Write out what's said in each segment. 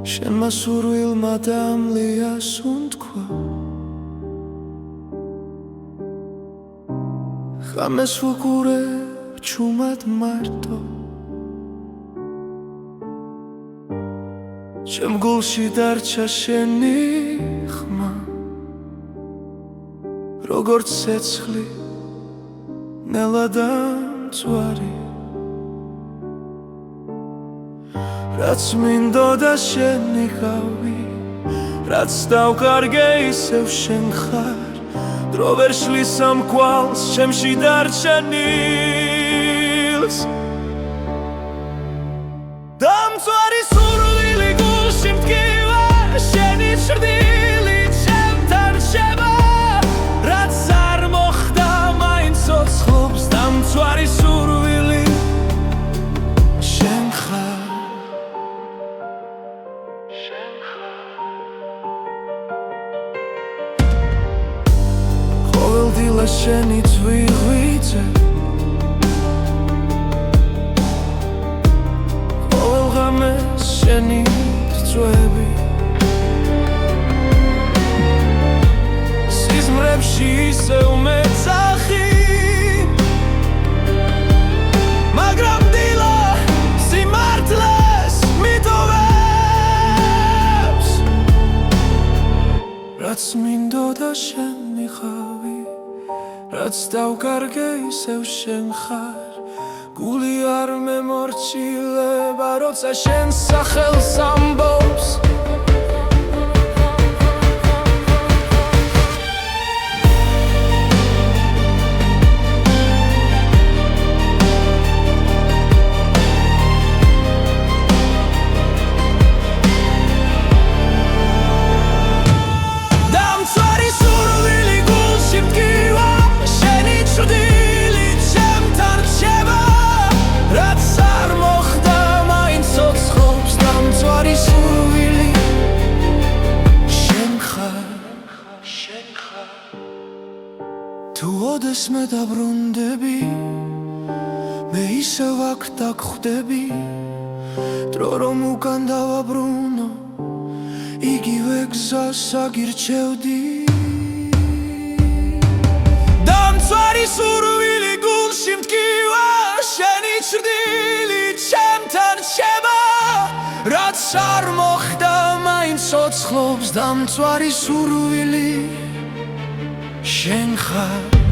შენმა სურვილმა დამლია სუნთქვა ხამეს ვუყურებ ჩუმად მარტო ჩემ გულში დარჩა შენი ხმა როგორც ცეცხლი ნელა დამწვარი რაც მინდოდა შენი ხავი რაც დავკარგე ისევ შენ ხარ დრო ვერ შლის ამ კვალს ჩემში დარჩენილს დამწვარი სურვილი გულში მტკივა შენი ჭრდილი ჩემთან რჩება რაც არ მოხდა მაინც ცოცხლობს დამწვარი სურვილი შენ ხარ ყოველდღილა შენი ძვირღვიძე ყოველ ღამეს შენი რწვევი სიზმრებში ისევ მეძახი მაგრამ დილა სიმართლეს მიტოვებს რაც მინდოდა შენი ხავი რაც დავკარგე ისევ შენ ხარ გული არ მემორჩილება როცა შენ სახელს ამბობს თუ ოდესმე დაბრუნდები მე ისევ აქ დაგხვდები დრო რომ უკან დავაბრუნო იგივე გზას აგირჩევდი დამწვარი სურვილი გულში მტკივა შენი ჭრდილი ჩემთან რჩება რაც არ მოხდა მაინც ცოცხლობს დამწვარი სურვილი შენ ხარ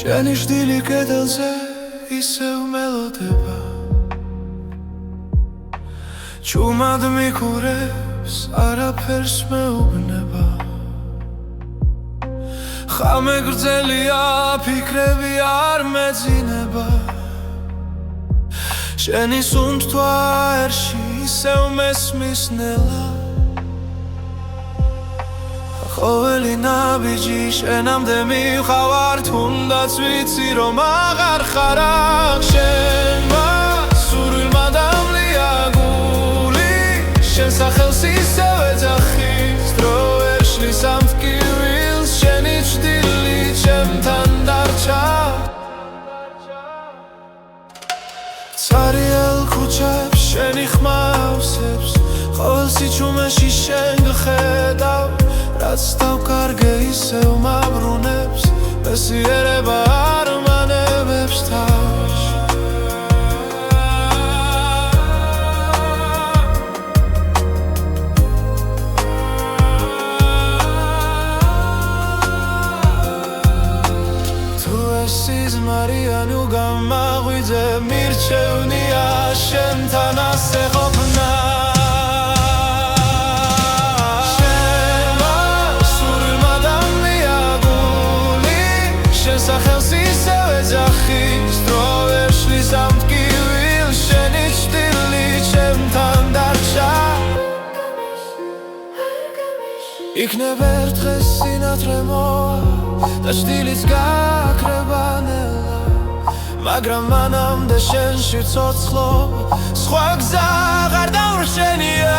შენი ჭრდილი კედელზე ისევ მელოდება ჩუმად მიყურებს არაფერს მეუბნება ხამე გრძელია ფიქრები არ მეძინება შენი სუნთქვა ერში ისევ მესმის ნელა ყოველი ნაბიჯი შენამდე მივხავარ თუნდაც ვიცი რომ აღარ ხარ აქ შენმა სურვილმა დამლია გული შენ სახელს ისევ ეძახის დრო ვერ შლის ამ ტკივილს შენი ჭრდილი ჩემთან დარჩა ცარიელ ქუჩებს შენი ხმა ავსებს ყოველ სიჩუმეში შენ გხედავ რაც დავკარგე ისევ მაბრუნებს მესიერება არ მანებებს თავს თუ ეს სიზმარიანი უგამაღვიძე მირჩევნია შენთან ასე ყოფნა სახელს ისევ ეძახის დრო ვერ შლის ამ ტკივილს შენი ჭრილი ჩემთან დარჩა იქნებ ერთ დღეს სინათლე მოვა და ჭდილიც გაქრება ნელა მაგრამ მანამდე შენში ცოცხლობა სხვა გზა აღარ დავრშენია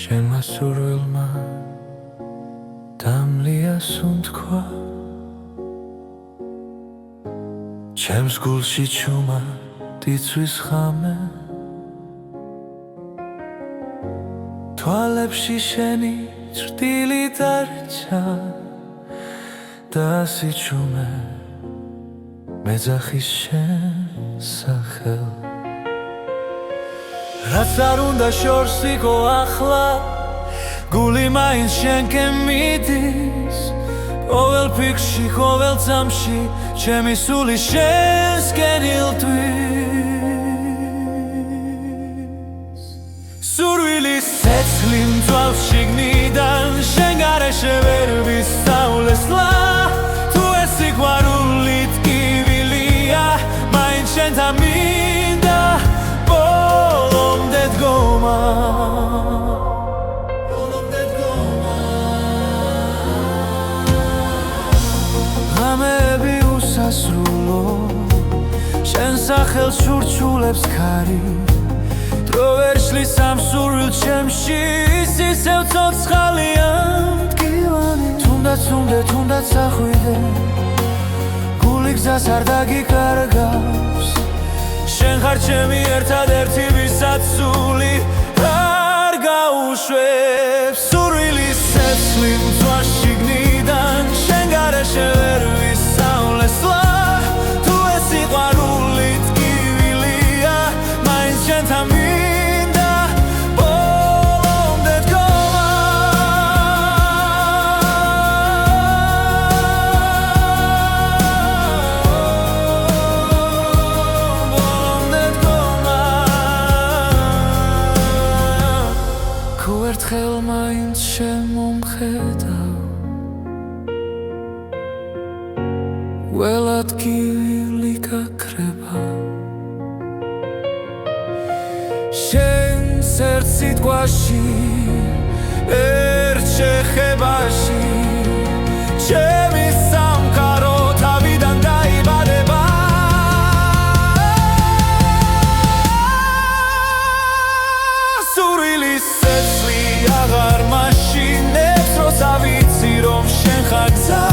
შენმა სურვილმა დამლია სუნთქვა ჩემს გულში ჩუმა დიცვის ხამე თვალებში შენი ჭრილი დარჩა და ასიჩუმე მეძახის შენ სახელ რაც არ უნდა შორს იყო ახლა გული მაინც შენკენ მიდის ყოველ ფიქრში ყოველ წამში ჩემი სული შენსკენ ილტვის სურვილის ცეცხლი მწვავს შიგნიდან შენ გარეშე ვერ ვისწავლესლა თუ ეს სიყვარული ტკივილია მაინც შენთან მინდა ღამეები უსასრულო შენ სახელს შურჩულებს ქარი დრო ვერ შლის ამ სურვილ ჩემში ის ისევ ცოცხალია მტკივანი თუნდაც ახვიდე გული გზას არ დაგიკარგავს შენ ხარ ჩემი ერთადერთი ვისაც სული არ გაუშვებს სურვილის ცეცხლი მწვავს შიგნიდან შენ გარეშე ვერ ვისწავლესლა თუ ეს სიყვარული ტკივილია მაინც შენთან მინდა ბოლომდე დგომა ერთხელ მაინც შემომხედავ ველად გივილი გაქრება შენს ერთ სიტყვაში ერთ შეხებაში ჩემი სამყარო თავიდან დაიბადება სურვილის ცეცხლი აღარ მაშინებს როცა ვიცი რომ შენ ხარ გზა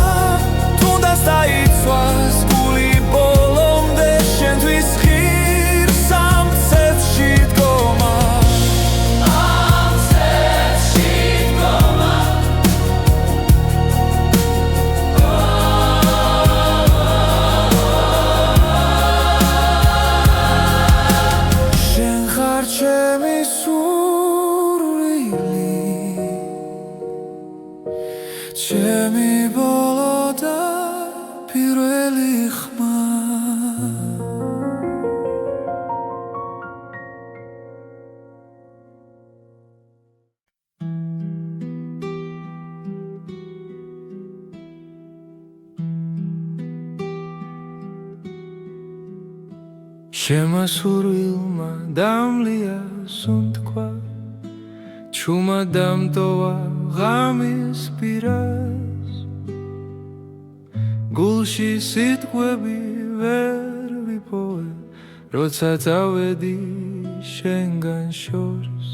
თუნდაც დაიცვას გული ბოლომდე შენთვის ღირს ამ ცეცხლში დგომა ამ ცეცხლში ჩემი ბოლო და პირველი ხმა შემასურვილმა დამლია სუნთქვა ჩუმა დამტოვა ღამის პირას გულში სიტყვები ვერ ვიპოვე როცა წავედი შენგან შორს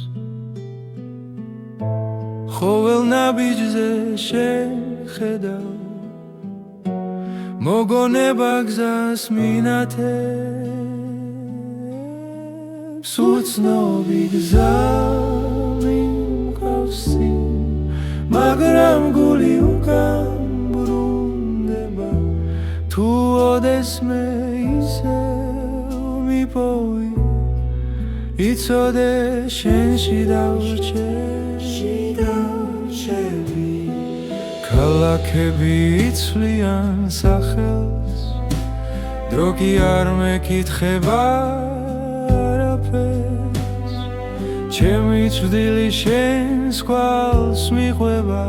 ხოველ ნაბიჯზე შეხედავ მოგონება გზას მინათებს უცნობი გზა მიმყავსი მაგრამ გული უკან ბრუნდება თუ ოდესმე ისევ მიპოვი იცოდე შენში დავრჩები ქალაქები იცვლიან სახელს დრო კი არ მეკითხება არაფერს ჩემი წვდილი შენს კვალს მიყვება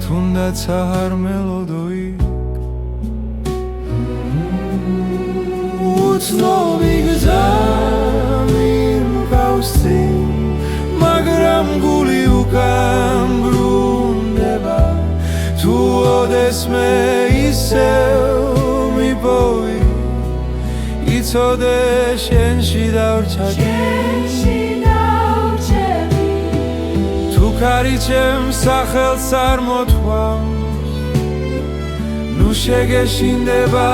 თუნდაც არ მელოდო იქ უცნობი გზა მიმყავსი მაგრამ გული უკან ბრუნდება თუ ოდესმე ისევ მიპოვი იცოდე შენში დავრჩები თუ ქარი ჩემს სახელს არ მოთქვამს ნუ შეგეშინდება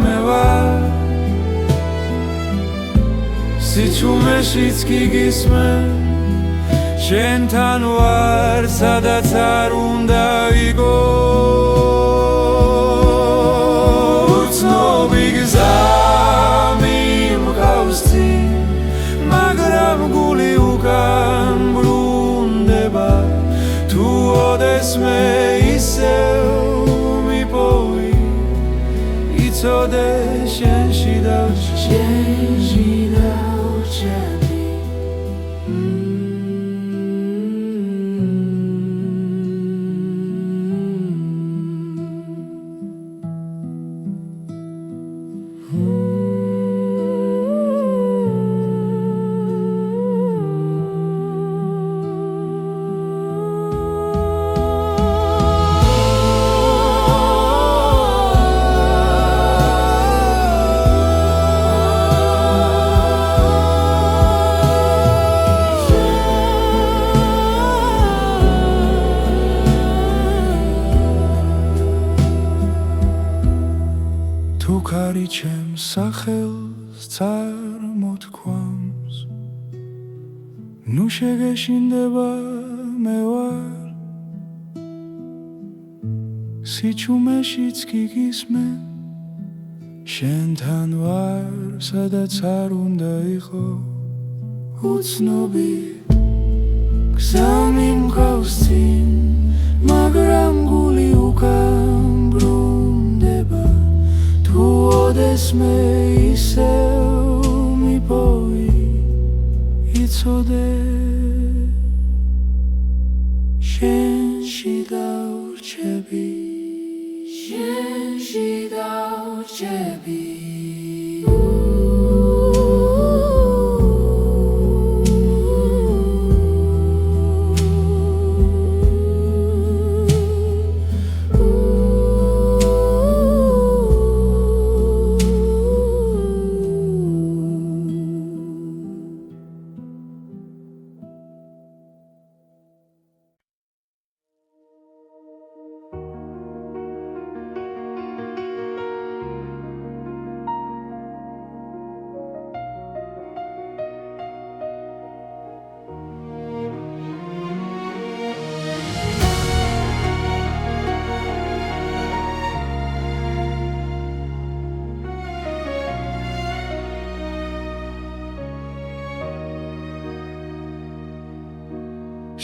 მე ვარ სიჩუმეშიც კი გისმე შენთან ვარ სადაც არ უნდა იყო უცნობი გზა მიმყავსი მაგრამ გული უკან ბრუნდება თუ ოდესმე ისევ მიპოვი იცოდე შენში დავრჩები თუ ქარი ჩემს სახელს წარმოთქვამს ნუ შეგეშინდება მე ვარ სიჩუმეშიც კი გისმე შენთან ვარ სადაც არ უნდა იყო უცნობი გზა მიმყავსი მაგრამ გული უკან ბრუნდება თუ ოდესმე ისევ მიპოვი იცოდე შენში დავრჩები შენში დავრჩები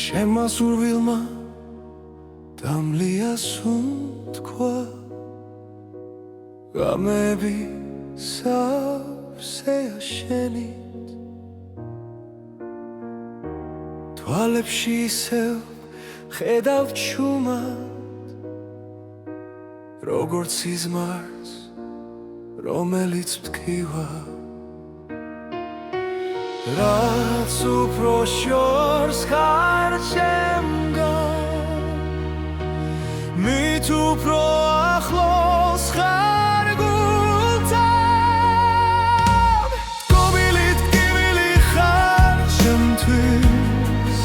შემასურვილმა დამლია სუნთქვა გამები სავსეა შენით თვალებში ისევ ხედავ ჩუმად როგორც სიზმარს რომელიც მტკივა რაც უფრო შორს ხარ ჩემგან მით უფრო ახლოს ხარ გულთან გობილით ტკივილი ხარ ჩემთვის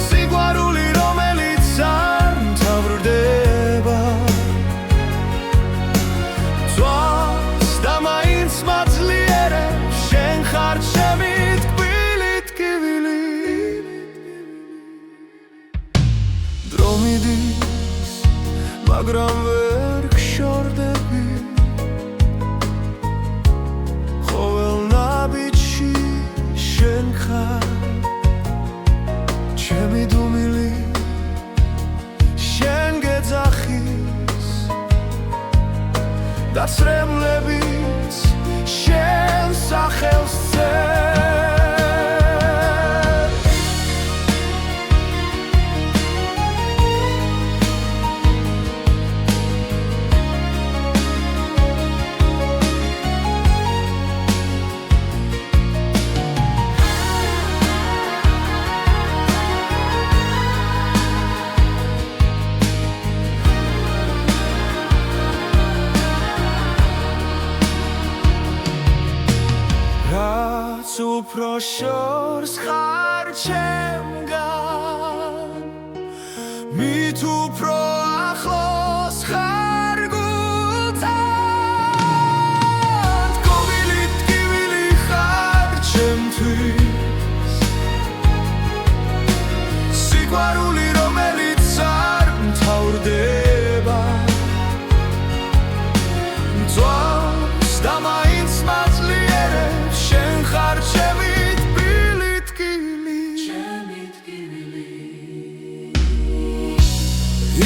სიყვარული რომელიც არ მთავრდება ძვავს და მაინც მაძლიერებს შენ ხარ ჩემი ტკბილი ტკივილი დრო მიდის მაგრამ ვერ გშორდები ყოველ ნაბიჯში შენ ხარ ჩემი დუმილი შენ გეძახის და სრემლებიც შენ სახელს რაც უფრო შორს ხარ ჩემგან მით უფრო ახლოს ხარ გულთან გობილი ტკივილი ხარ ჩემთვის სიყვარული რომელიც არ მთავრდება ძვავს და მაინც მაძლიერებს შენ ხარ ჩემი ტკბილი ტკივილი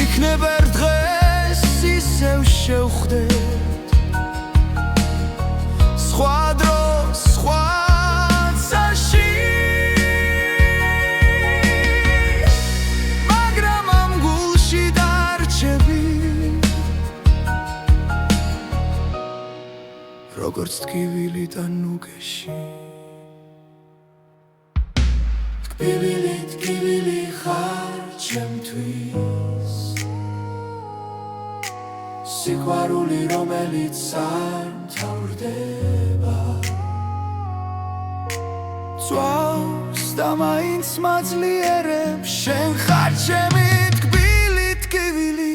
იქნება ერთ დღეს ისევ შევხვდეთ სხვა დროს სხვა წაში მაგრამ ამ გულში დარჩები როგორც ტკივილი და ნუგეში ტკბილი ტკივილი ხარ ჩემთვის სიყვარული რომელიც არ მთავრდება ძვავს და მაინც მაძლიერებს შენ ხარ ჩემი ტკბილი ტკივილი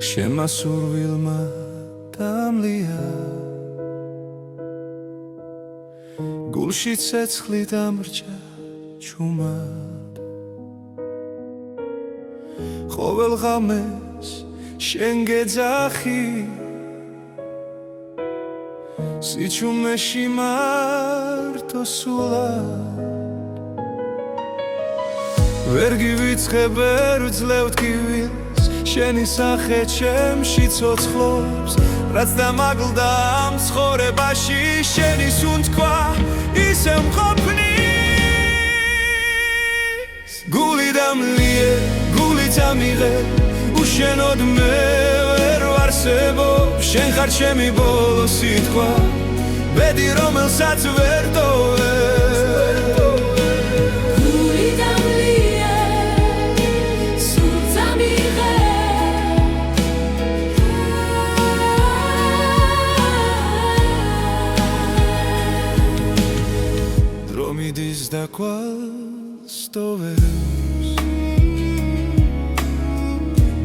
შემასურვილმა დამლია გულში ცეცხლი დამრჩა ჩუმად ყოველ ღამეს შენ გეძახი სიჩუმეში მარტო სულად ვერ გივიწყებ ვერ ვძლევ ტკივილს შენი სახე ჩემში ცოცხლობს რაც დამაგლდა ამ ცხოვრებაში შენი სუნთქვა ისევ მყოფნი დამლიე გულით ამიღე უშენოდ მე ვერ ვარსებობ შენ ხარ ჩემი ბოლო სიტყვა ბედი რომელსაც ვერ ტოვე Dromides da quals tovers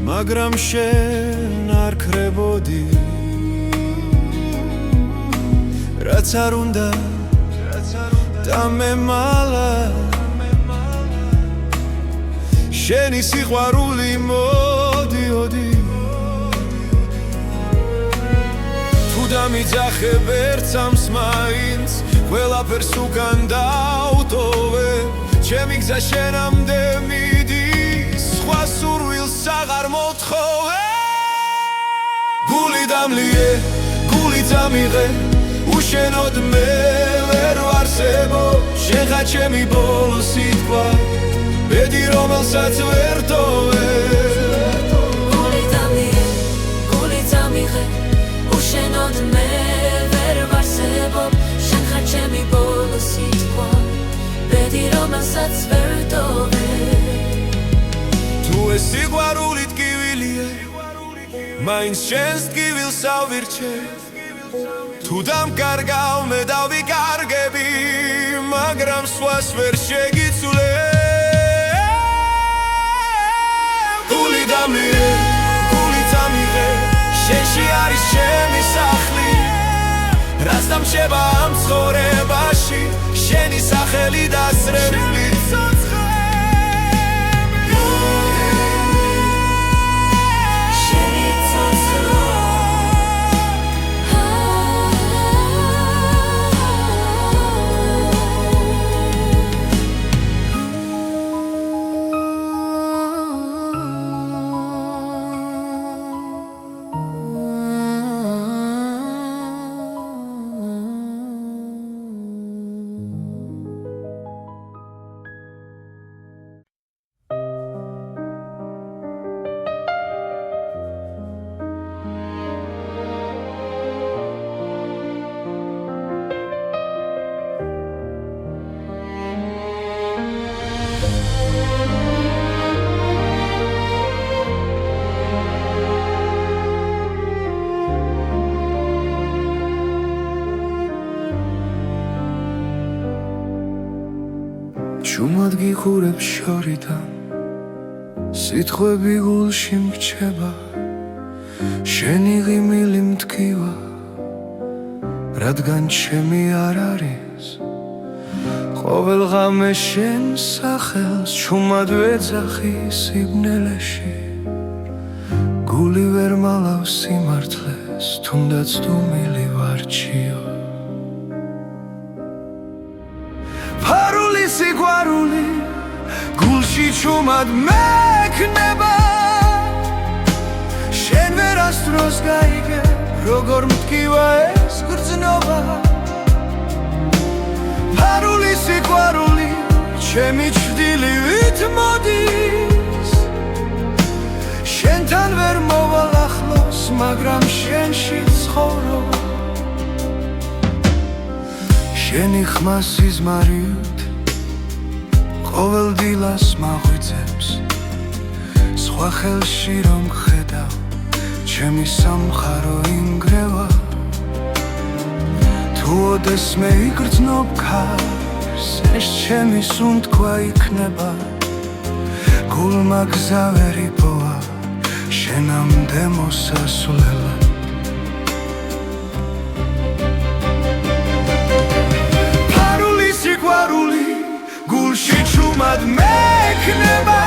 Magram shen ar krebodi Rats ar unda da memala Sheni siqvaruli modi odi Tu damidzaxe vertsams mains ყველაფერს უკან დავტოვე ჩემი გზა შენამდე მიდის სხვა სურვილს აღარ მოთხოვე გული დამლიე გულით ამიღე უშენოდ მე ვერ ვარსებობ შენ ხარ ჩემი ბოლო სიტყვა ბედი რომელსაც ვერ ტოვე გული დამლიე გულით ამიღე უშენოდ მე ვერ ვარსებობ ჩემი ბოლო სიტყვა ბედი რომელსაც ვერ ტოვე თუ ეს სიყვარული ტკივილია მაინც შენს ტკივილს ავირჩე თუ დამკარგავ მე დავიკარგები მაგრამ სხვას ვერ შეგიცვლე გული დამლიე გულით ამიღე შენში არის ჩემი სახლი რაც დამშება ამ ცხოვრებაში შენი სახელი დასრებული შუმად გიხურებ შორიდან სიტყვები გულში მრჩება შენი ღიმილი მტკივა რადგან ჩემი არ არის ყოველ ღამე შენ სახელს შუმად ვეძახი სიბნელეში გული ვერ მალავს სიმართლეს თუნდაც დუმილი ვარჩიო სიყვარული გულში ჩუმად მექნება შენ ვერასდროს გაიგე როგორ მტკივა ეს გრძნობა ფარული სიყვარული ჩემი ჩრდილივით მოდის შენთან ვერ მოვალ ახლოს მაგრამ შენში ცხოვრობ შენი ხმა სიზმარით ყოველ დილას მაღვიძებს სხვა ხელში რომ ხედავ ჩემი სამხარო ინგრევა თუ ოდეს მე იგრძნობ ქარს ეს ჩემი სუნთქვა იქნება გულმა გზა ვერ იპოვა შენამდე მოსასვლელად ფარული სიყვარული გულში ჩუმად მექნება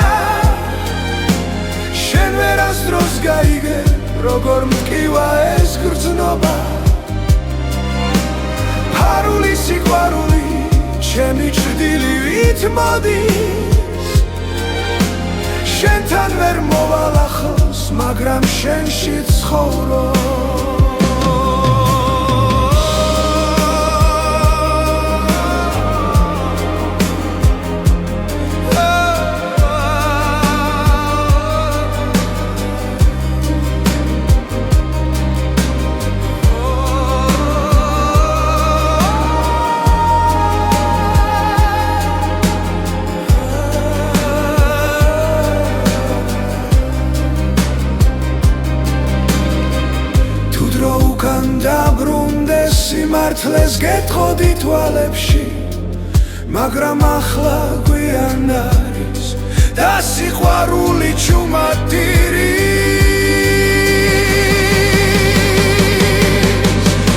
შენ ვერასდროს გაიგე როგორ მტკივა ეს გრძნობა ფარული სიყვარული ჩემი ჩრდილივით მოდის შენთან ვერ მოვალ ახლოს მაგრამ შენში ცხოვრობ სიცოცხლეს გეტყოდი თვალებში, მაგრამ ახლა გვიან არის და სიყვარული ჩუმატირის.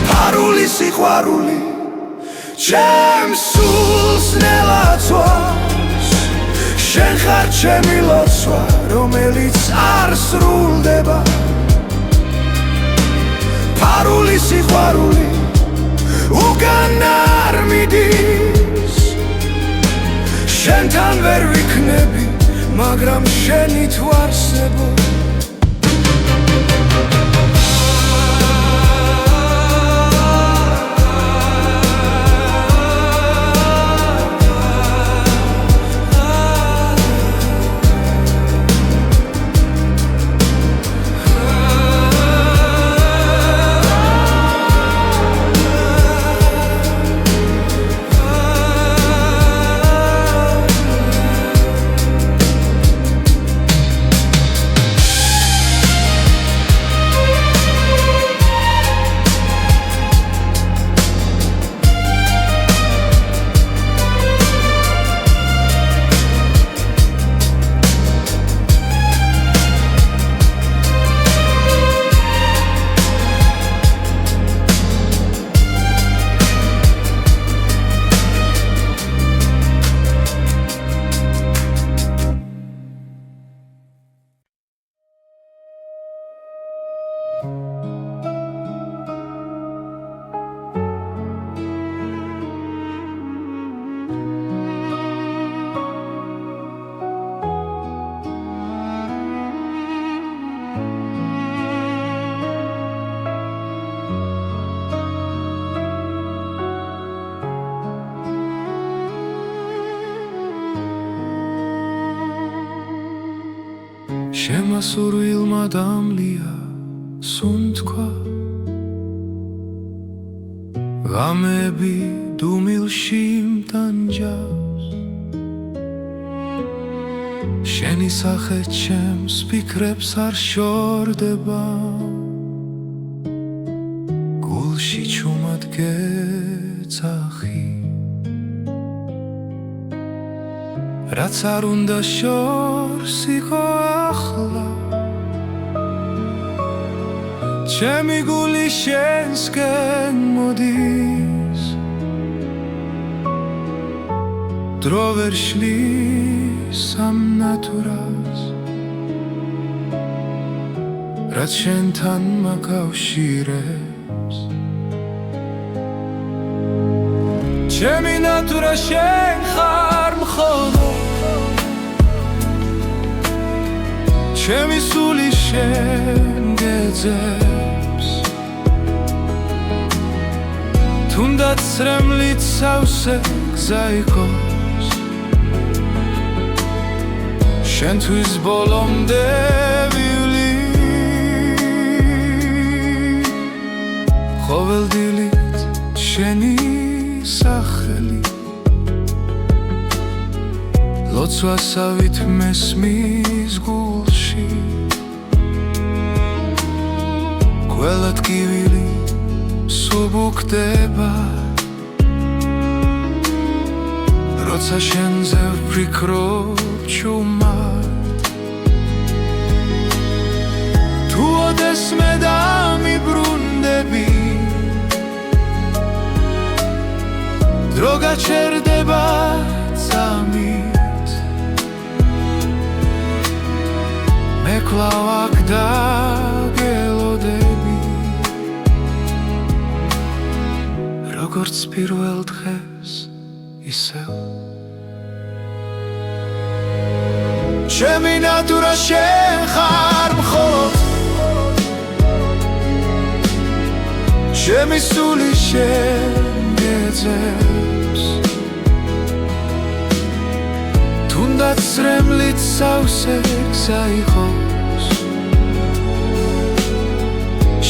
ფარული სიყვარული ჩემს სულს ნელაცვავს, შენ ხარ ჩემი ლოცვა, რომელიც არ სრულდება. ფარული სიყვარული უკან არ მიდის, შენთან ვერ ვიქნები, მაგრამ შენი თუ არსებო. შემასურვილმა დამლია სუნთქვა, ღამეები დუმილში მტანჯავს, შენი სახე ჩემს ფიქრებს არ შორდება, გულში ჩუმად გეძახი. რაც არ უნდა შორს იყო ახლა, ჩემი გული შენსკენ მოდის, დრო ვერ შლის ამ ნატურას, რაც შენთან მაკავშირებს. ჩემი ნატურა შენ ხარ მხოლოდ, ჩემი სული შენ გეძებს, თუნდაც სრემლით სავსე გზა იყოს, შენთვის ბოლომდე ვივლი. ყოველდილით შენი სახელი, ლოცვასავით მესმის გულში, ყველა ტკივილი სუბუქდება, როცა შენზე ვფიქრობ ჩუმად. თუ ოდესმე დამიბრუნდები, დრო გაჩერდება წამით, მე კვლავ აქ დაგელოდები, როგორც პირველ დღეს ისევ. ჩემი ნატურა შენ ხარ მხოლოდ, ჩემი სული შენ გეძებს, თუნდაც სრემლით სავსე გზა იყოს,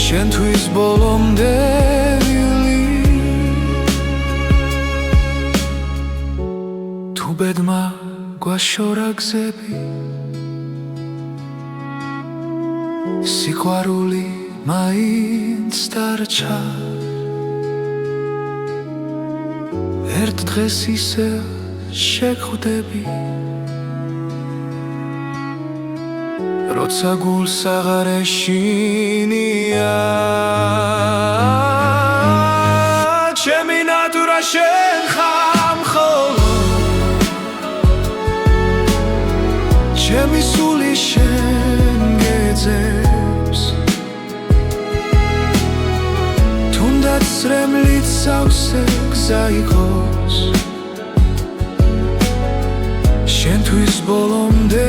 შენთვის ბოლომდე ვივლი. თუ ბედმა გვაშორა გზები, სიყვარული მაინც დარჩა, ერთ დღეს ისე შეხვდები როცა გულს აღარ ეშინია ჩემი ნატურა შენ ხარ მხოლოდ ჩემი სული შენ გეძებს თუნდაც რემლით სავსე გზა იყოს შენთვის ბოლომდე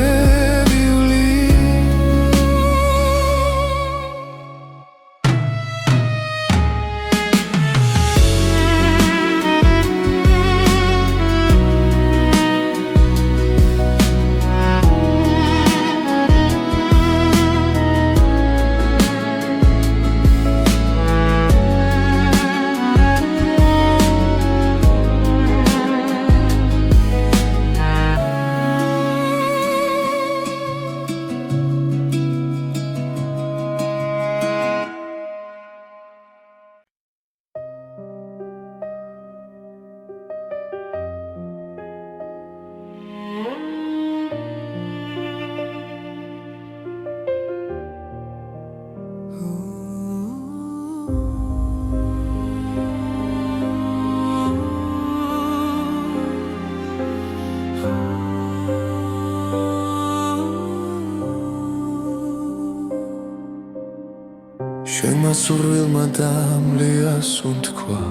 შენმა სურვილმა დამლიას უთქვა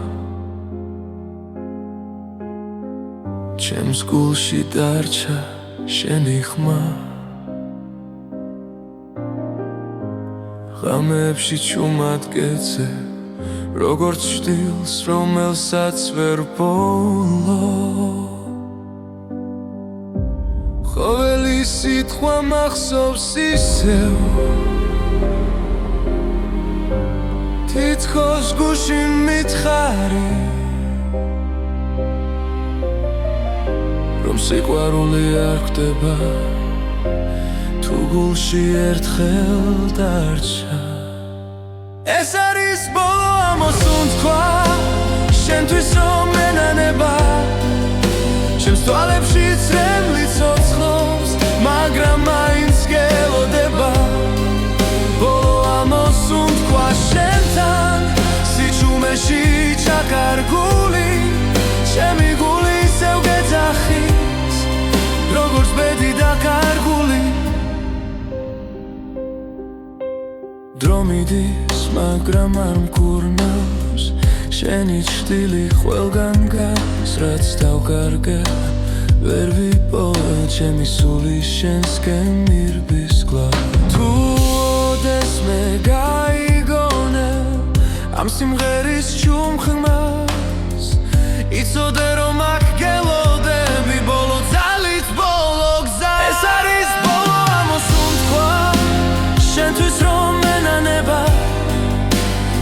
ჩემს გულში დარჩა შენი ხმა ღამეებში ჩუმად გეძე როგორც შტილს რომელსაც ვერ ბოლო ყოველი სიტყვა მახსოვს ისევ თითქოს გულში მითხარი რომ სიყვარული არ ხდება თუ გულში ერთხელ დარჩა ეს არის ბოლო ამოსუნთქვა შენთვის რომ ენანება ჩემს თვალებში წრემლი ცოცხლობს მაგრამ მაინც გელოდება ბოლო ამოსუნთქვა შენთან სიჩუმეში ჩაკარგული ჩემი გული ისევ გეძახის როგორც ბედი დაკარგული დრო მიდის მაგრამ არ მკურნავს შენი ჭრილი ყველგან გადის რაც დავკარგე ვერ ვიპოვა ჩემი სული შენსკენ მირბის გლავ თუ ოდეს მე გაიგონე ამ სიმღერის ჩუმხმას იცოდე რომ აქ გელოდები ბოლო ძალით ბოლო გზა ეს არის ბოლო ამოსუნთქვა შენთვის რომ ენანება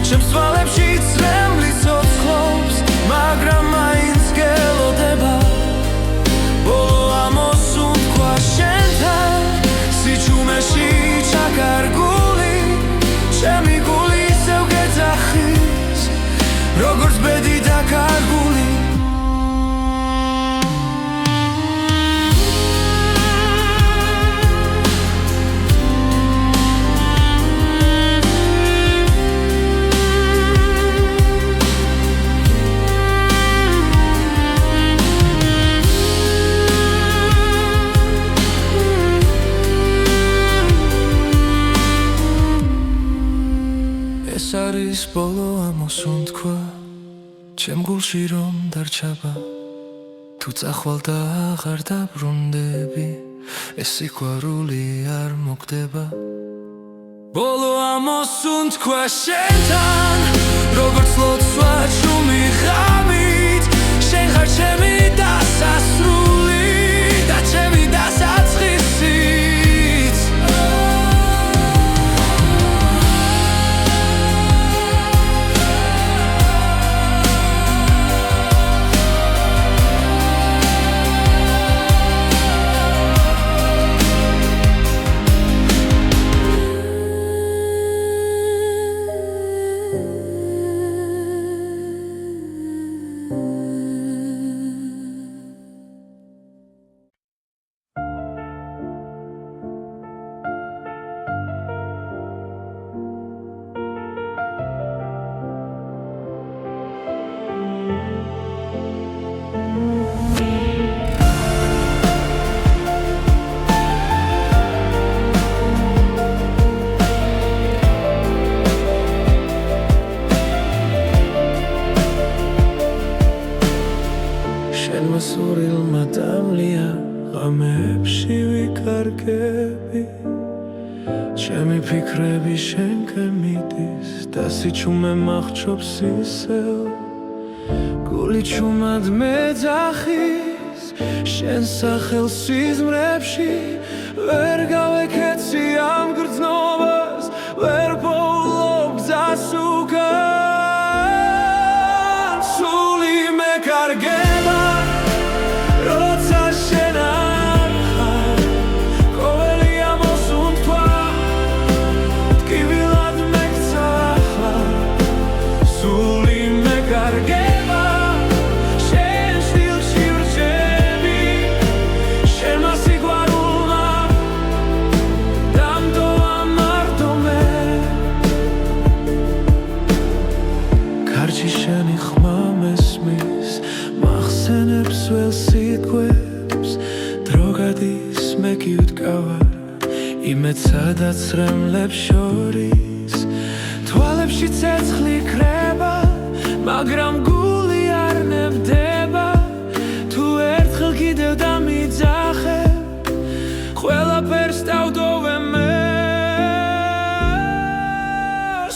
ჩემს თვალებში წრემლი ცოცხლობს მაგრამ მაინც გელოდება ბოლო ამოსუნთქვა შენთან სიჩუმეში ჩაკარგული ჩემი გული ისევ გეძახის როგორც ბედი დაკარგული ეს არის ბოლო ამოსუნთქვა ჩემ გულში რომ დარჩება თუ წახვალ და აღარ დაბრუნდები ეს სიყვარული არ მოხდება ბოლო ამოსუნთქვა შენთან როგორც ლოცვა ჩუმი ღამით შენ ხარ ჩემი დასასრული და ჩემი დასაწყისიც შენმა სურვილმა დამლია ღამეებში ვიკარგები ჩემი ფიქრები შენკენ მიდის და სიჩუმე მახრჩობს ისევ გული ჩუმად მეძახის შენ სახელს სიზმრებში ვერ გავეკეცი ამ გრძნობას ვერ პოულობ გზას უკან სული მეკარგება როცა შენ არ ხარ ყოველი ამოსუნთქვა ტკივილად მეკცა ახლა სული მეკარგება შენ შვილში ვრჩები შენმა სიყვარულმა დამტოვა მარტომე კარჩი შენი ხმა მესმის მახსენებს ველს სიტყვებს დრო გადის მე კი ვდგავარ იმედ სადაც რემლებს შორის თვალებში ცეცხლი ქრება მაგრამ გული არ ნებდება თუ ერთხელ კიდევ დამიძახებ ყველაფერს დავდოვე მე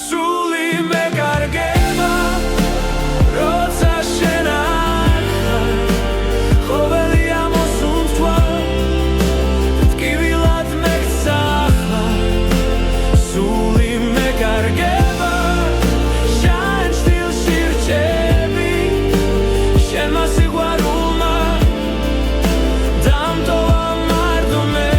სული მეკარგება როცა შენ არ ხარ ყოველი ამოსუნთქვა ტკივილად მეკცა ახლა სული მეკარგება შენ შვილში ვრჩები შენმა სიყვარულმა დამტოვა მარტომე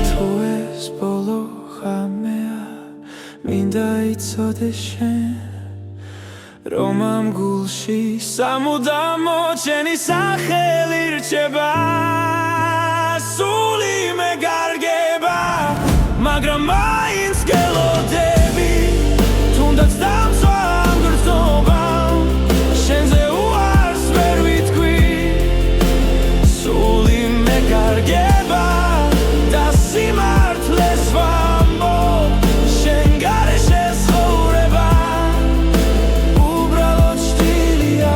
თუ ეს ბოლო ღამეა მინდა იცოდე შენ რომ ამ გულში სამუდამო შენი სახელი რჩება სული მეკარგება მაგრამ მაინც გელოდები თუნდაც დამცვა ამ გრძნობამ შენზე უარს ვერ ვიტყვი სული მეკარგება და სიმართლეს ვამბობ შენ გარეშე ცხოვრება უბრალოდ შტილია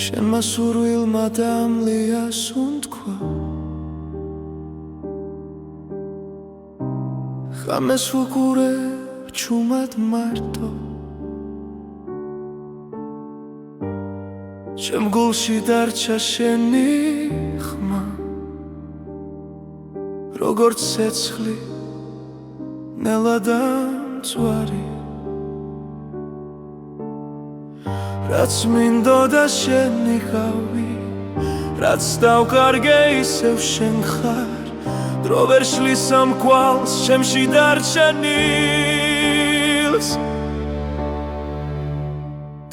შენმა სურვილმა დამლია სუნთქვა ღამეს ვუყურებ ჩუმად მარტო ჩემ გულში დარჩა შენი ხმა როგორც ცეცხლი ნელა დამწვარი რაც მინდოდა შენი გავი რაც დავკარგე ისევ შენ ხარ დრო ვერ შლის ამ კვალს ჩემში დარჩენილს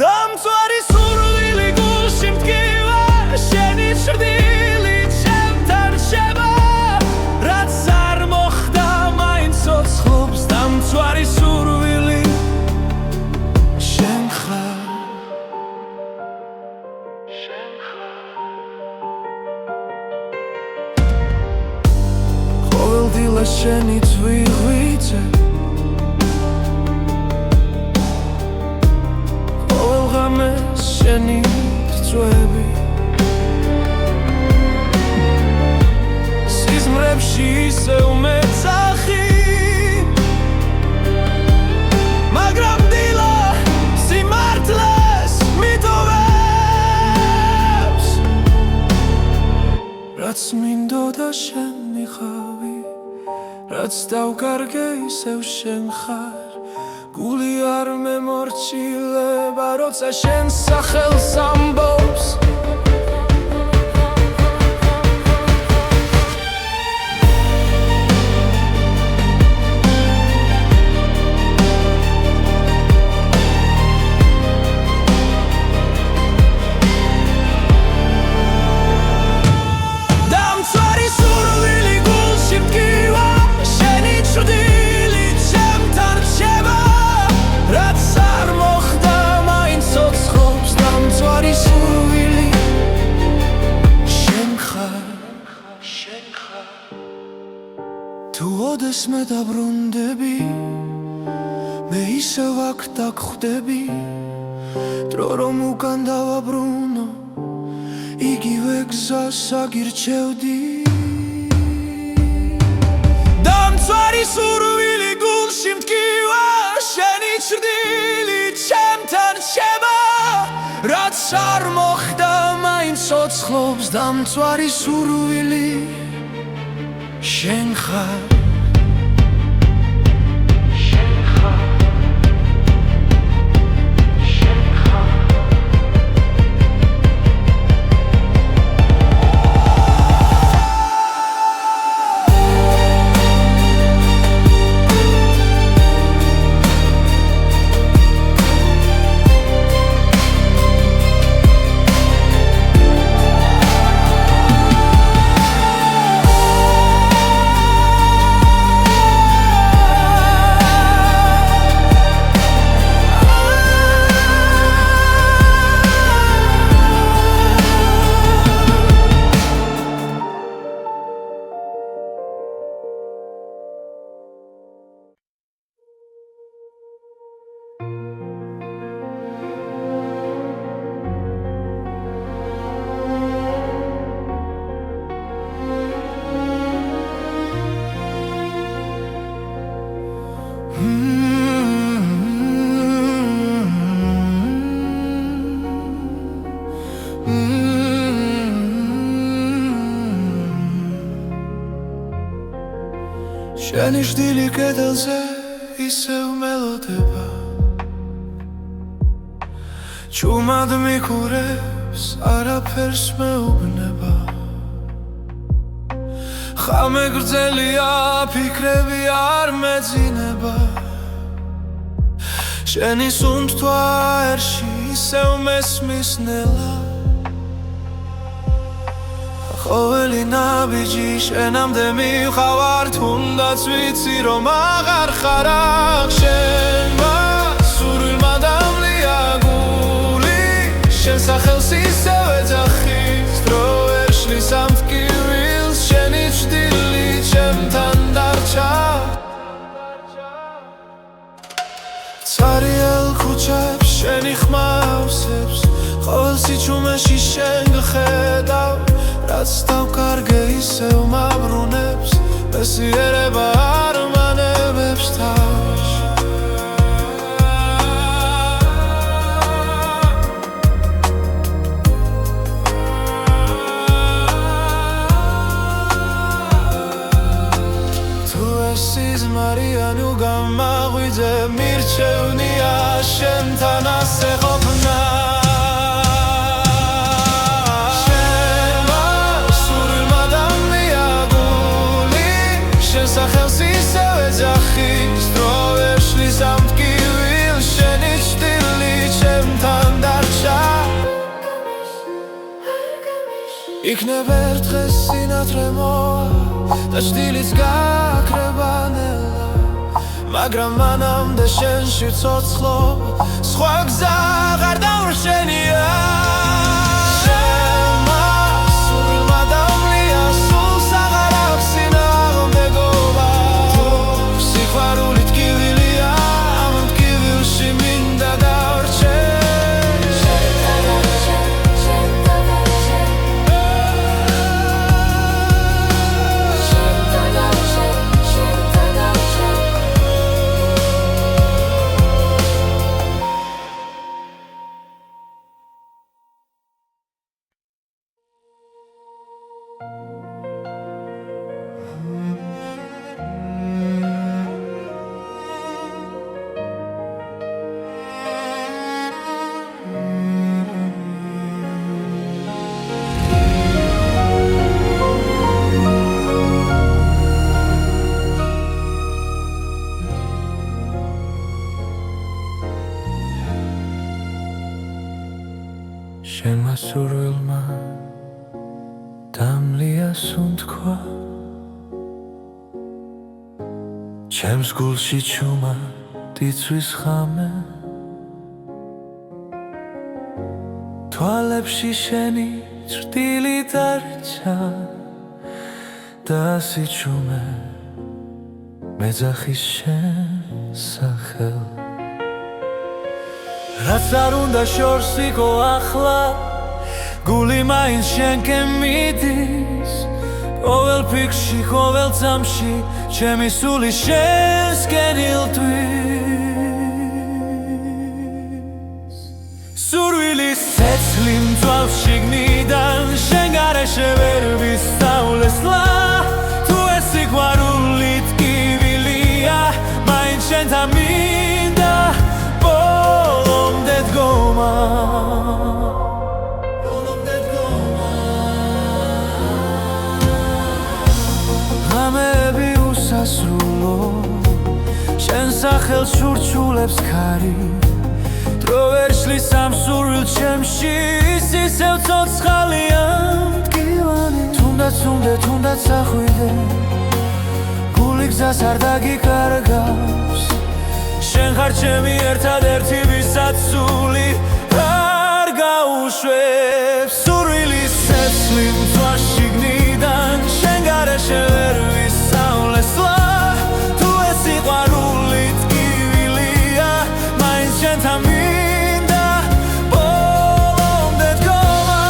დამწვარი სურვილი გულში მტკივა შენი ჭრდილი ჩემთან რჩება რაც არ მოხდა მაინც ცოცხლობს დამწვარი სურვილი შენ ხარ ყოველდღილა შენი თვიღვიძე ყოველ ღამეს შენი რწვევი სიზმრებში ისევ მეძახი მაგრამ დილა სიმართლე შენი ხავი რაც დავკარგე ისევ შენ ხარ გული არ მემორჩილება როცა შენ სახელს ამბობს თუ ოდეს მე დაბრუნდები მე ისევ აქ დაგხვდები დრო რომ უკან დავაბრუნო იგივე გზას აგირჩევდი დამცვარი სურვილი გულში მტკივა შენი ჭრდილი ჩემთან რჩება რაც არ მოხდა მაინც ცოცხლობს დამცვარი სურვილი შენ ხარ შენი ჭრდილი კედელზე ისევ მელოდება ჩუმად მიყურებს არაფერს მეუბნება ხამე გრძელია ფიქრები არ მეძინება შენი სუნთქვა ერში ისევ მესმის ნელა ყოველი ნაბიჯი შენამდე მივხავარ თუნდაც ვიცი რომ აღარ ხარ აქ შენმა სურვილმა დამლია გული შენ სახელს ისევ ეძახის დრო ვერ შლის ამ ტკივილს შენი ჭრდილი ჩემთან დარჩა ცარიელ ქუჩებს შენი ხმა ავსებს ყოველ სიჩუმეში შენ გხედავ რაც დავკარგე ისევ მაბრუნებს მესიერება არ მანებებს თავს თუ ეს სიზმარია ნუ გამაღვიძე მირჩევნია შენთან ასე ყოფნა სახელს ისევ ეძახის დრო ვერ შლის ამ ტკივილს შენი ჭრდილი ჩემთან დარჩა იქნებ ერთ დღეს სინათლე მოვა და ჭრდილიც გაქრება ნელა მაგრამ მანამდე შენში ცოცხლობა სხვა გზა აღარ დავრშენია შენმა სურვილმა დამლია სუნთქვა ჩემს გულში ჩუმა დიცვის ხამე თვალებში შენი ჭრტილი დარჩა და სიჩუმე მეძახის შენ სახელ რაც არ უნდა შორს იყო ახლა გული მაინც შენკენ მიდის ყოველ ფიქრში, ყოველ წამში ჩემი სული შენსკენ ილტვის სურვილის ცეცხლი მწვავს შიგნიდან შენ გარეშე ვერ ვისწავლესლა თუ ეს სიყვარული ტკივილია მაინც შენთან მინდა ბოლომდე დგომა ღამეები უსასრულო შენ სახელს შურჩულებს ქარი დრო ვერ შლის ამ სურვილ ჩემში ისევ ცოცხალია მტკივანი თუნდაც ახვიდე გული გზას არ დაგიკარგავს შენ ხარ ჩემი ერთადერთი ვისაც სული არ გაუშვებს სურვილის ცეცხლი მწვავს შიგნიდან შენ გარეშე ვერ ვისწავლესლა თუ ეს სიყვარული ტკივილია მაინც შენთან მინდა ბოლომდე დგომა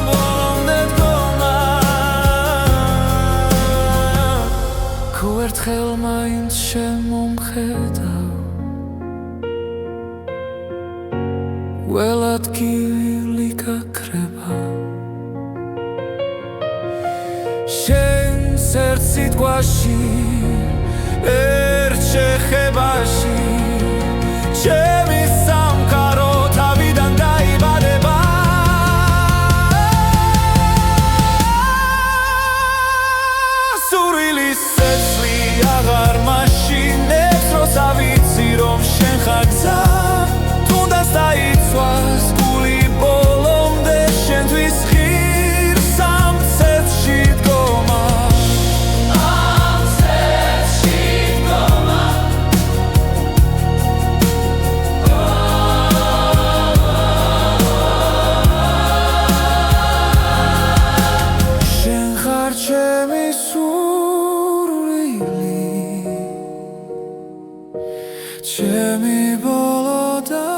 ბოლომდე დგომა თუ ერთხელ მაინც შემომხედავ ველად გივილი გაქრება შენს ერთ სიტყვაში ერთ შეხებაში ჩემი სამყარო თავიდან დაიბადება სურვილის ცეცხლი აღარ მაშინებს როც ავიცი რომ შენ ხარ გზა დაიცვას გული ბოლომდე შენთვის ღირს ამ ცეცხლში დგომა ამ ცეცხლში დგომა შენ ხარ ჩემი სურვილი ჩემი ბოლო და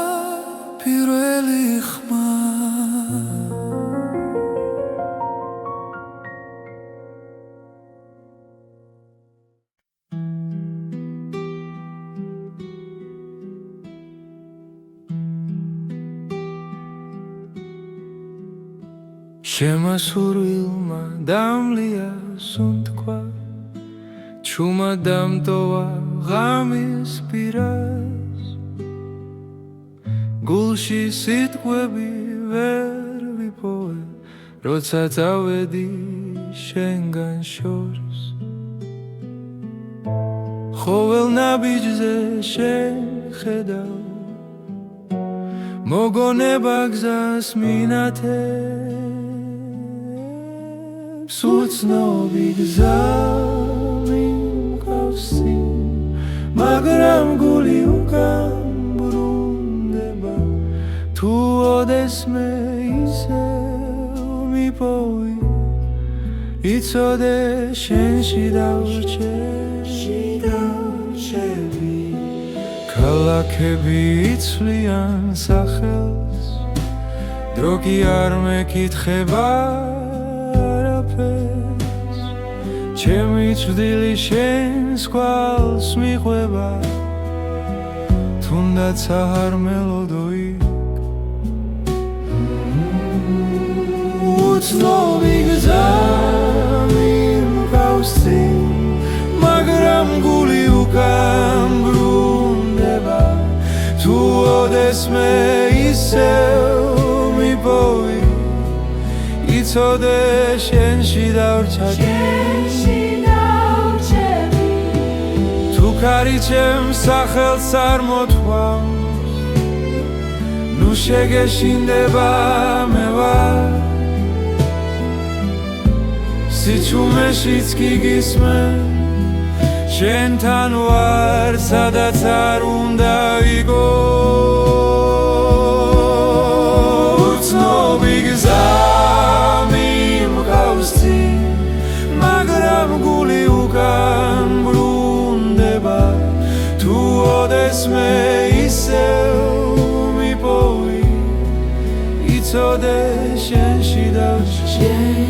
პირველი ხმა შენმა სურვილმა დამლია სუნთქვა ჩუმა დამტოვა ღამის პირას გულში სიტყვები ვერ ვიპოვე როცა წავედი შენგან შორს ყოველ ნაბიჯზე შენ ხედავ მოგონება გზას მინათებს უცნობი გზა მიმყავსი მაგრამ გული უკან თუ ოდესმე ისევ მიპოვი იცოდე შენში დავრჩები ქალაქები იცვლიან სახელს დრო კი არ მეკითხება არაფერს ჩემი წვდილი შენს კვალს მიყვება თუნდაც არ მელოდოი უცნობი გზა მიმყავსი მაგრამ გული უკან ბრუნდება თუ ოდესმე ისევ მიპოვი იცოდე შენში დავრჩები ქარი ჩემს სახელს არ მოთქვამს ნუ შეგეშინდება მე ვარ სიჩუმეშიც კი გისმენ შენთან ვარ სადაც არ უნდა ვიგო უცნობი გზა მიმყავს წინ მაგრამ გული უკან ბრუნდება თუ ოდესმე ისევ მიპოვი იცოდე შენში დავჭები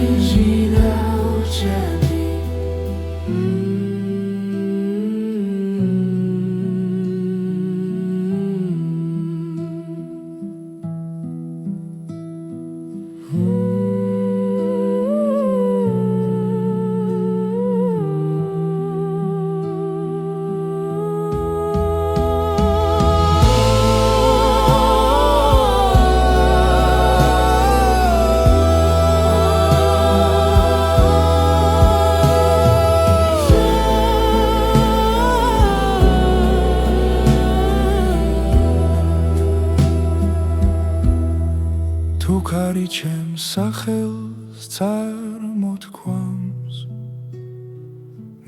თუ ქარი ჩემს სახელს წარმოთქვამს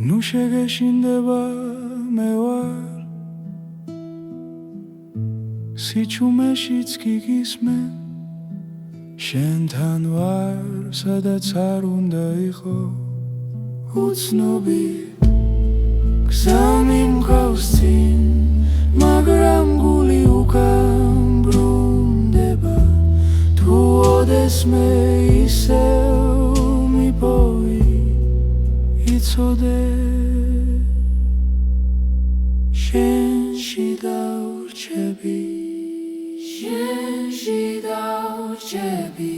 ნუ შეგეშინდება მე ვარ სიჩუმეშიც კი გისმენ შენთან ვარ სადაც არ უნდა იყო უცნობი გზა მიმყავს წინ მაგრამ გული უკან ბრუნდება თუ ოდესმე ისევ მიპოვი იცოდე შენში დავრჩები შენში დავრჩები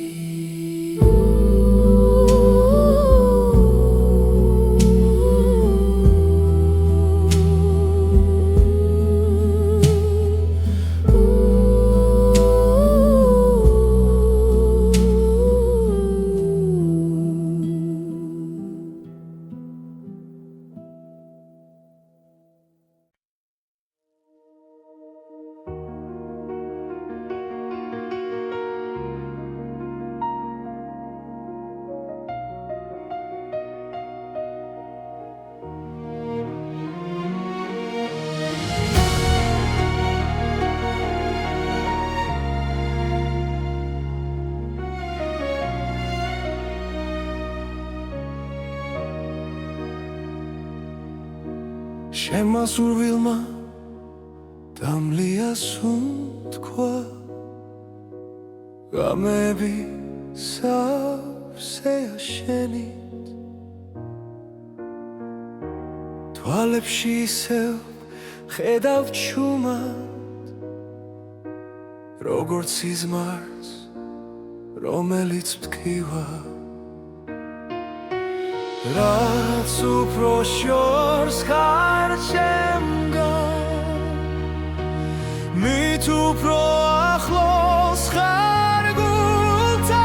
შემასურვილმა დამლია სუნთქვა გამები სავსეა შენით თვალებში ისევ ხედავ ჩუმად როგორც სიზმარს რომელიც მტკივა რაც უფრო შორს ხარ ჩემგან მით უფრო ახლოს ხარ გულთან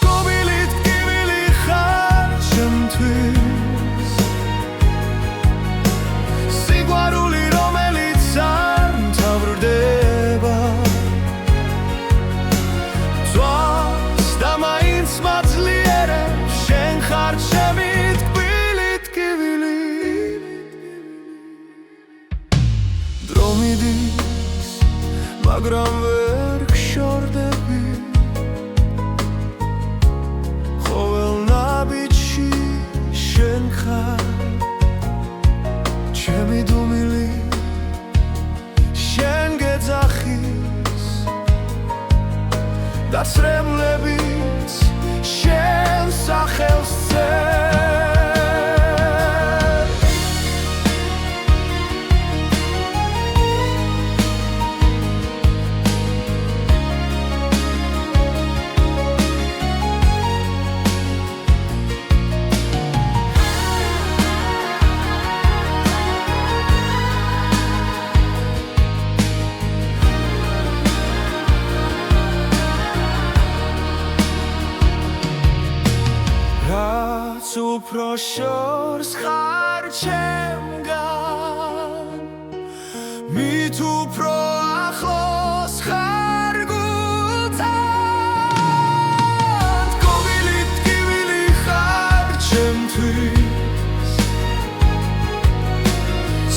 გობილით ტკივილი ხარ ჩემთვის სიყვარული რომელიც არ მთავრდება თვალს და მაინც მაძლიერებს შენ ხარ ჩემი ტკბილი ტკივილი დრო მიდის უფრო შორს ხარ ჩემგან მით უფრო ახლოს ხარ გულთან გოგილი ტკივილი ხარ ჩემთვის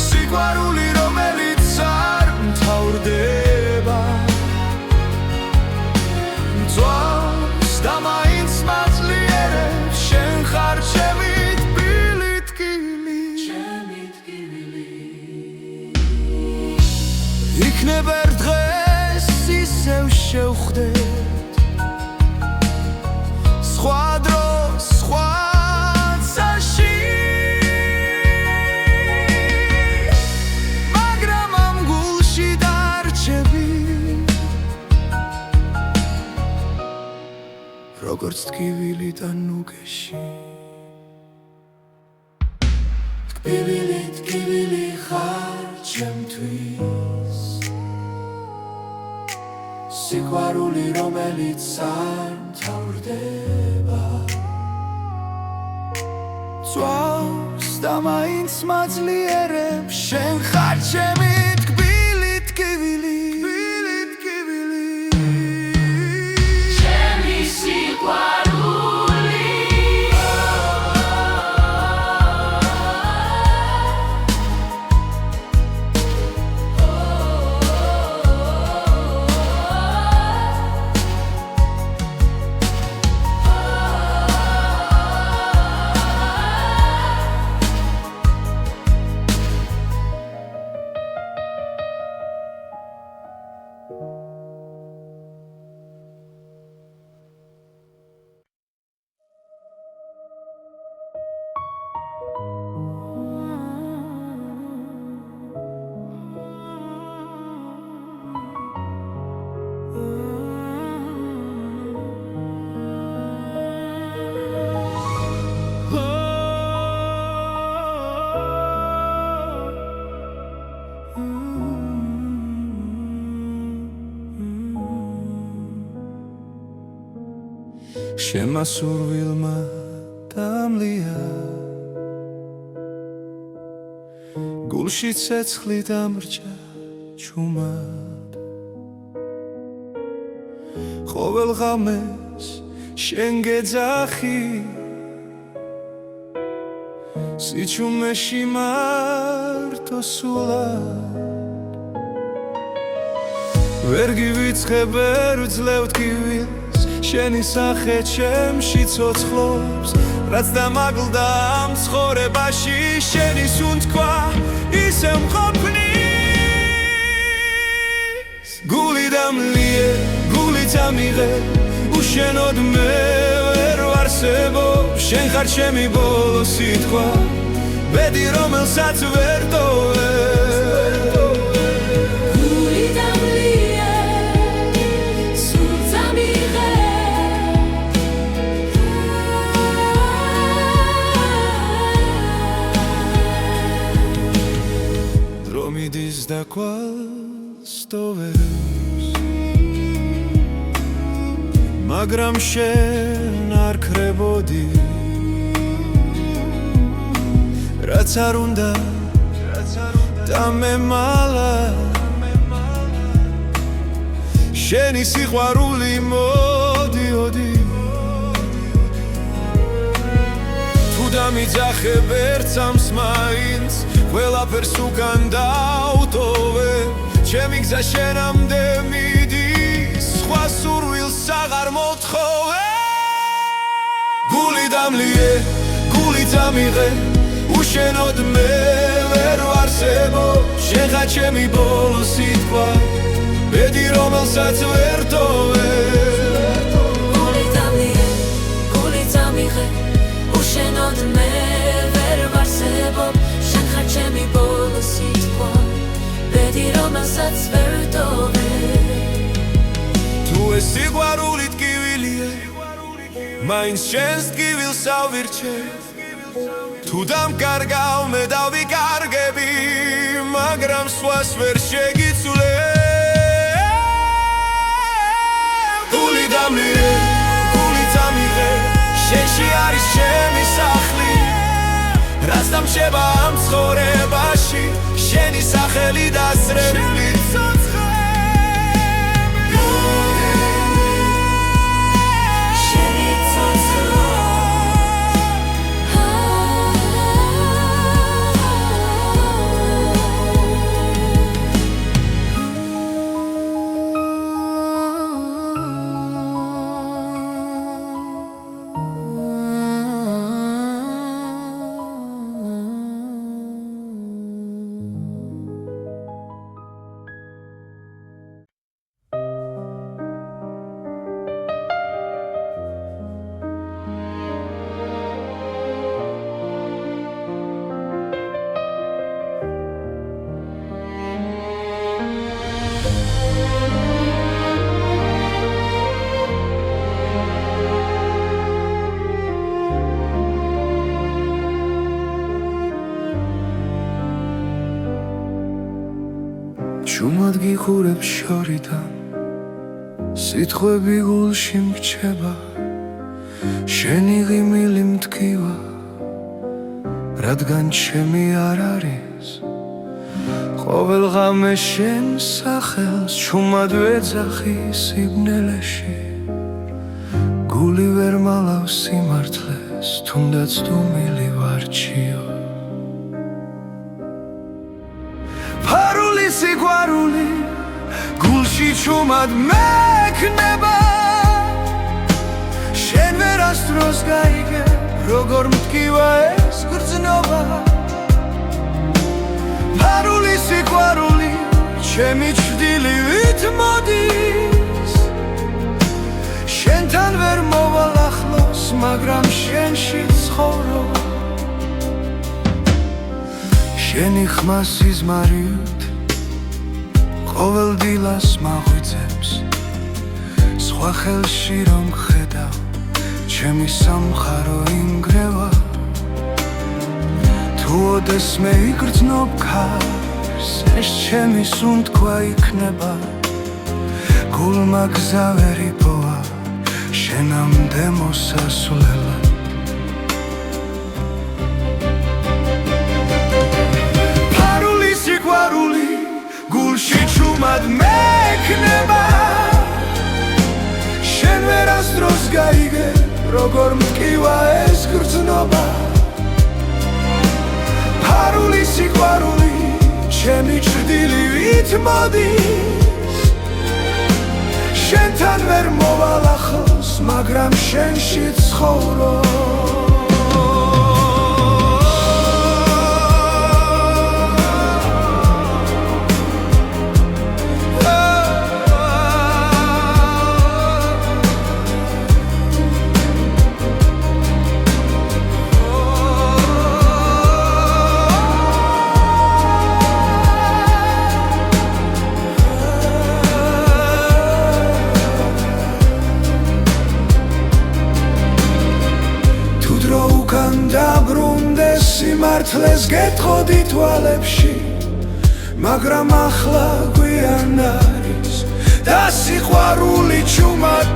სიყვარული რომელიც არ მთავრდება მწვავს და მაინც მაძლიერებს შენ ხარ ჩემი თბილი ტკივილი იქნებ ერთ დღეს ისევ შევხვდეთ სხვა დროს სხვა წაში მაგრამ ამ გულში დარჩები როგორც ტკივილი და ნუგეში ტკივილი ხარ ჩემთვის სიყვარული რომელიც არ მთავრდება წვავს და მაინც მაძლიერებს შენ ხარ ჩემი ტკბილი ტკივილი ჩემი სიყვარული შემასურვილმა დამლია გულში ცეცხლი დამრჩა ჩუმად ყოველ ღამეს შენ გეძახი სიჩუმეში მარტო სულად ვერ გივიწყებ ვერ ვძლევ ტკივილს შენი სახე ჩემში ცოცხლობს რაც დამაგლდა ამ ცხოვრებაში შენი სუნთქვა ისევ მყოფნის გული დამლიე გული წამიღე უშენოდ მე ვერ ვარსებობ შენ ხარ ჩემი ბოლო სიტყვა ბედი რომელსაც ვერ ტოვებ გული დამლიე სულ წამიღე რომიდის და კვალს ტოვებს მაგრამ შენ არ ქრებოდი რაც არ უნდა და მემალა შენი სიყვარული მოდიოდი თუ დამიძახებ ერთ წამს მაინც ყველაფერს უკან დავტოვე ჩემი გზა შენამდე მიდის სხვა სურვილს აღარ მოთხოვე გული დამლიე გული წამიღე უშენოდ მე ვერ ვარსებობ შენ ხარ ჩემი ბოლო სიტყვა ბედი რომელსაც ვერ ტოვებ გული დამლიე გული წამიღე უშენოდ მე ვერ ვარსებობ შენ ხარ ჩემი ბოლო სიტყვა ბედი რომელსაც ვერ ტოვებ თუ ეს სიყვარული ტკივილია მაინც შენს ტკივილს ავირჩევ თუ დამკარგავ მე დავიკარგები მაგრამ სხვას ვერ შეგიცვლებ გული დამლიე გული წამიღე შენში არის ჩემი სახე ჩუმად გიხურებ შორიდან სიტყვები გულში მრჩება შენი ღიმილი მტკივა რადგან ჩემი არ არის ყოველ ღამე შენ სახელს ჩუმად ვეძახი სიბნელეში გული ვერ მალავს სიმართლეს თუნდაც დუმილი ვარჩიო ფარული სიყვარული გულში ჩუმად მექნება შენ ვერასდროს გაიგებ როგორ მტკივა ეს გრძნობა ფარული სიყვარული ჩემი ჩრდილივით მოდის შენთან ვერ მოვალ ახლოს მაგრამ შენში ცხოვრობ შენი ხმა სიზმარიოთ ყოველ დილას მაღვიძებს სხვა ხელში რომ ხედავ ჩემი სამხარო ინგრევა თუ ოდესმე იგრძნობ ქარს ეს ჩემი სუნთქვა იქნება გულმა გზა ვერ იპოვა შენამდე მოსასვლელად ფარული სიყვარული გულში ჩუმად მექნება შენ ვერასდროს გაიგებ როგორ მტკივა ეს გრძნობა ფარული სიყვარული ჩემი ჩრდილივით მოდის შენთან ვერ მოვალ ახლოს მაგრამ შენში ცხოვრობ დაბრუნდეს სიმართლეს გეტყოდი თვალებში მაგრამ ახლა გვიან არის და სიყვარული ჩუმად